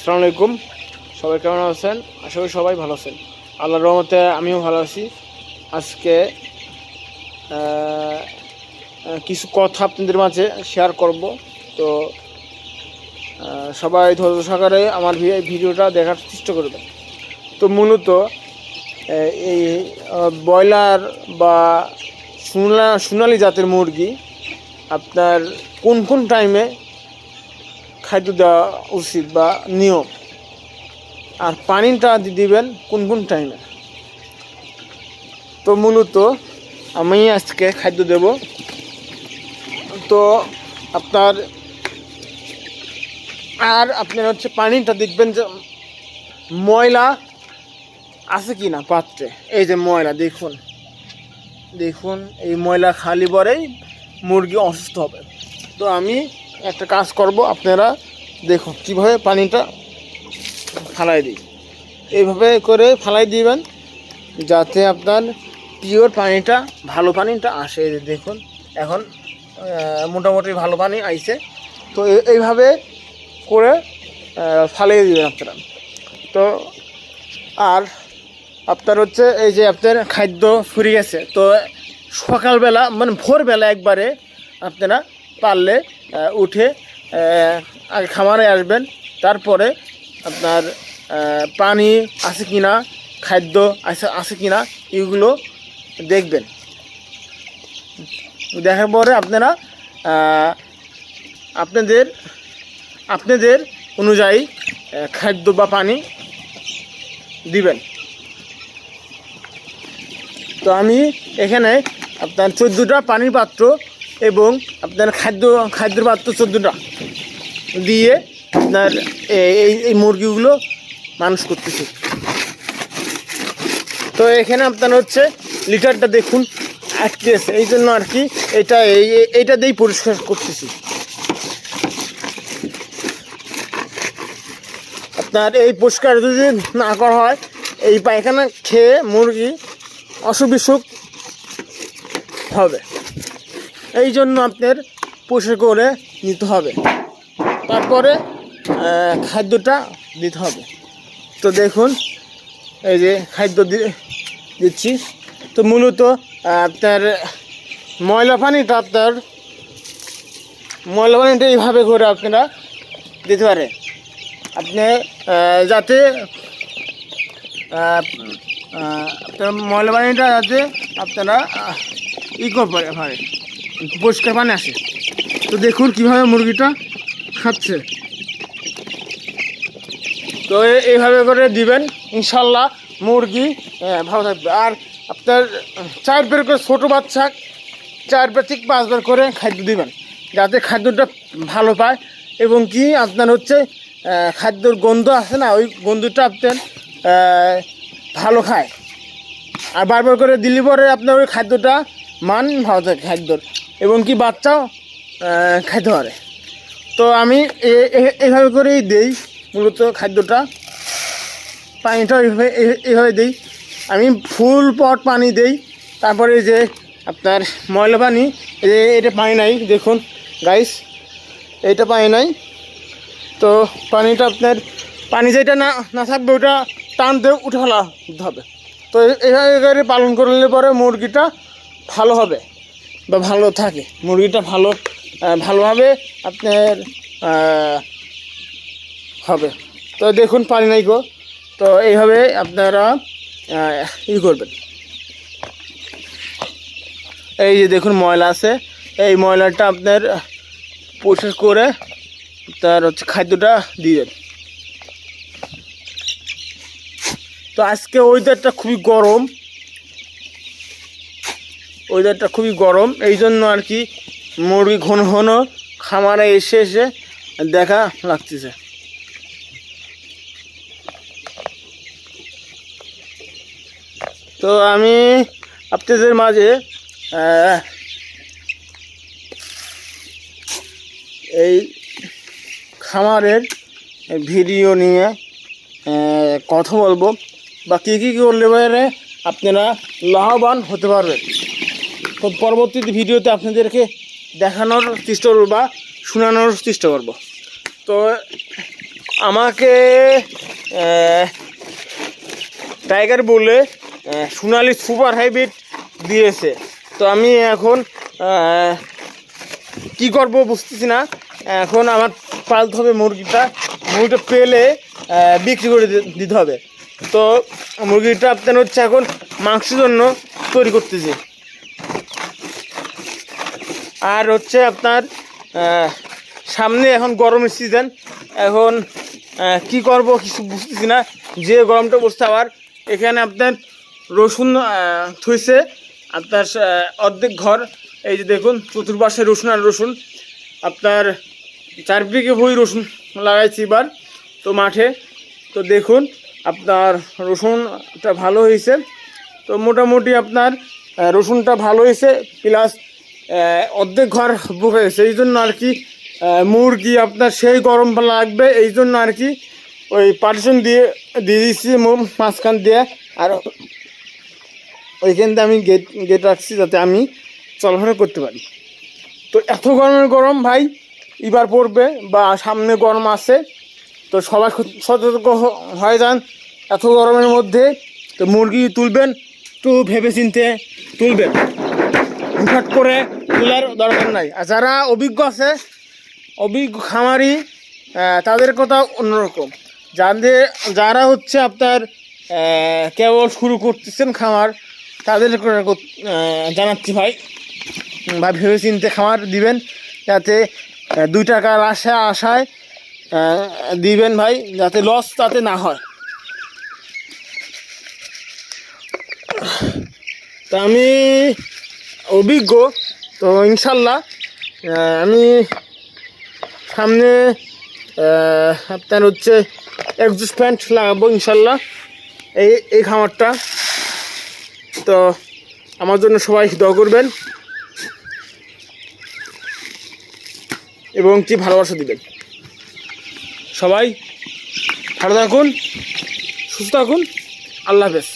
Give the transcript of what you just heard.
আসসালামু আলাইকুম। সবাই কেমন আছেন? আশা করি সবাই ভালো আছেন। আল্লাহর রহমতে আমিও ভালো আছি। আজকে কিছু কথা আপনাদের মাঝে শেয়ার করব। তো সবাই ধৈর্য সহকারে আমার ভিডিওটা দেখার চেষ্টা করবেন। তো মূলত এই ব্রয়লার বা সোনালি জাতের মুরগি আপনার কোন কোন টাইমে খাদ্য দেওয়া উচিত বা নিয়ম, আর পানিটা দিবেন কোন কোন টাইমে। তো মূলত আমি আজকে খাদ্য দেব। তো আপনার হচ্ছে পানিটা দেখবেন যে ময়লা আছে কি না পাত্রে। এই যে ময়লা দেখুন এই ময়লা খালি পরেই মুরগি অসুস্থ হবে। তো আমি একটা কাজ করব, আপনারা দেখুন কীভাবে পানিটা ফালাই দিই। এইভাবে করে ফালাই দিবেন যাতে আপনার পিওর পানিটা, ভালো পানিটা আসে। দেখুন এখন মোটামুটি ভালো পানি আইছে। তো এইভাবে করে ফালিয়ে দিবেন আপনারা। তো আর আপনার হচ্ছে এই যে আপনার খাদ্য ফুরিয়ে গেছে, তো সকালবেলা মানে ভোরবেলা একবারে আপনারা পারলে উঠে আগে খামারে আসবেন। তারপরে আপনার পানি আছে কি না, খাদ্য আছে কি না, এগুলো দেখবেন। দেখার পরে আপনারা আপনাদের অনুযায়ী খাদ্য বা পানি দিবেন। তো আমি এখানে আপনার 14টা পানির পাত্র এবং আপনার খাদ্যের পাত্র 14টা দিয়ে আপনার এই মুরগিগুলো মানুষ করতেছি। তো এখানে আপনার হচ্ছে লিটারটা দেখুন আটকেছে, এই জন্য আর কি এইটা দিয়েই পরিষ্কার করতেছি। আপনার এই পরিষ্কার যদি না করা হয়, এই পায়খানা খেয়ে মুরগি অসুখ বিসুখ হবে। এই জন্য আপনার পরিষ্কার করে নিতে হবে, তারপরে খাদ্যটা দিতে হবে। তো দেখুন এই যে খাদ্য দিচ্ছি। তো মূলত আপনার ময়লা পানিটা এইভাবে করে আপনারা দিতে পারে, আপনি যাতে আপনার ময়লা পানিটা যাতে আপনারা করতে পারে, পরিষ্কার পানি আসে। তো দেখুন কীভাবে মুরগিটা খাচ্ছে। তো এইভাবে করে দিবেন, ইনশাল্লাহ মুরগি ভালো থাকবে। আর আপনার 4 বার করে ছোটো বাচ্চা 4 বার থেকে 5 বার করে খাদ্য দিবেন, যাতে খাদ্যটা ভালো পায় এবং কি আপনার হচ্ছে খাদ্যর গন্ধ আছে না, ওই গন্ধটা আপনার ভালো খায়। আর বারবার করে দিলে পরে আপনার ওই খাদ্যটা মান ভালো থাকে খাদ্যর, এবং কি বাচ্চাও খাইতে পারে। তো আমি এইভাবে করেই দিই মূলত খাদ্যটা, পানিটা এইভাবে দিই। আমি ফুল পট পানি দিই। তারপরে যে আপনার ময়লা পানি, এটা পানি নাই, দেখুন গাইস এইটা পানি নাই। তো পানিটা আপনার পানি যেটা না থাকবে ওটা টান দিয়ে উঠে ফেলা দিতে হবে। তো এইভাবে করে পালন করলে পরে মুরগিটা ভালো হবে বা ভালো থাকে, মুরগিটা ভালোভাবে আপনার হবে। তো দেখুন পানি নাই গো। তো এইভাবে আপনারা করবেন। এই যে দেখুন ময়লা আছে, এই ময়লাটা আপনার পরিষ্কার করে তার হচ্ছে খাদ্যটা দিবেন। তো আজকে ওয়েদারটা খুবই গরম, এই জন্য আর কি মুরগি ঘন ঘন খামারে এসে দেখা লাগতেছে। তো আমি আপনাদের মাঝে এই খামারের ভিডিও নিয়ে কথা বলবো, বা কী করলে পরে আপনারা লাভবান হতে পারবেন। তো পরবর্তী ভিডিওতে আপনাদেরকে দেখানোর চেষ্টা করবো বা শোনানোর চেষ্টা করব। তো আমাকে টাইগার বলে সোনালি সুপার হাইব্রিড দিয়েছে। তো আমি এখন কি করব বুঝতেছি না। এখন আমার পালতে হবে মুরগিটা পেলে বিক্রি করে দিতে হবে। তো মুরগিটা আপনার হচ্ছে এখন মাংসের জন্য তৈরি করতেছি। আর হচ্ছে আপনার সামনে এখন গরমের সিজন, এখন কি করব কিছু বুঝতেছি না। যে গরমটা বসছে, আবার এখানে আপনার রসুন থইছে আপনার অর্ধেক ঘর। এই যে দেখুন চতুর্পাশে রসুন আর রসুন, আপনার 4 বিঘে ভুঁই রসুন লাগাইছি এবার তো মাঠে। তো দেখুন আপনার রসুনটা ভালো হয়েছে। তো মোটামুটি আপনার রসুনটা ভালো হয়েছে, প্লাস অর্ধেক ঘর বুক হয়েছে। এই জন্য আর কি মুরগি আপনার সেই গরম লাগবে, এই জন্য আর কি ওই পার্টিশন দিয়ে দিচ্ছি মাঝখান দিয়ে। আর ওইখান দিয়ে আমি গেট রাখছি যাতে আমি চলাফেরা করতে পারি। তো এত গরম ভাই এবার পড়বে বা সামনে গরম আছে, তো সবাই সতর্ক হয়ে যান এত গরমের মধ্যে। তো মুরগি তুলবেন একটু ভেবে চিনতে তুলবেন, হুটহাট করে তোলার দরকার নাই। আর যারা অভিজ্ঞ আছে, অভিজ্ঞ খামারি, তাদের কথা অন্যরকম। যারা হচ্ছে আপনার কেবল শুরু করতেছেন খামার, তাদের জানাচ্ছি ভাই ভেবে চিনতে খামার দিবেন, যাতে 2 টাকার আশায় দিবেন ভাই, যাতে লস তাতে না হয়। তা আমি অভিজ্ঞ, তো ইনশাল্লাহ আমি সামনে আপনার হচ্ছে এক্সজস্ট প্যান্ট লাগাবো ইনশাল্লাহ এই খামারটা। তো আমার জন্য সবাই দোয়া করবেন এবং কি ভালোবাসা দিবেন। সবাই ভালো থাকুন, সুস্থ থাকুন, আল্লাহ হাফেজ।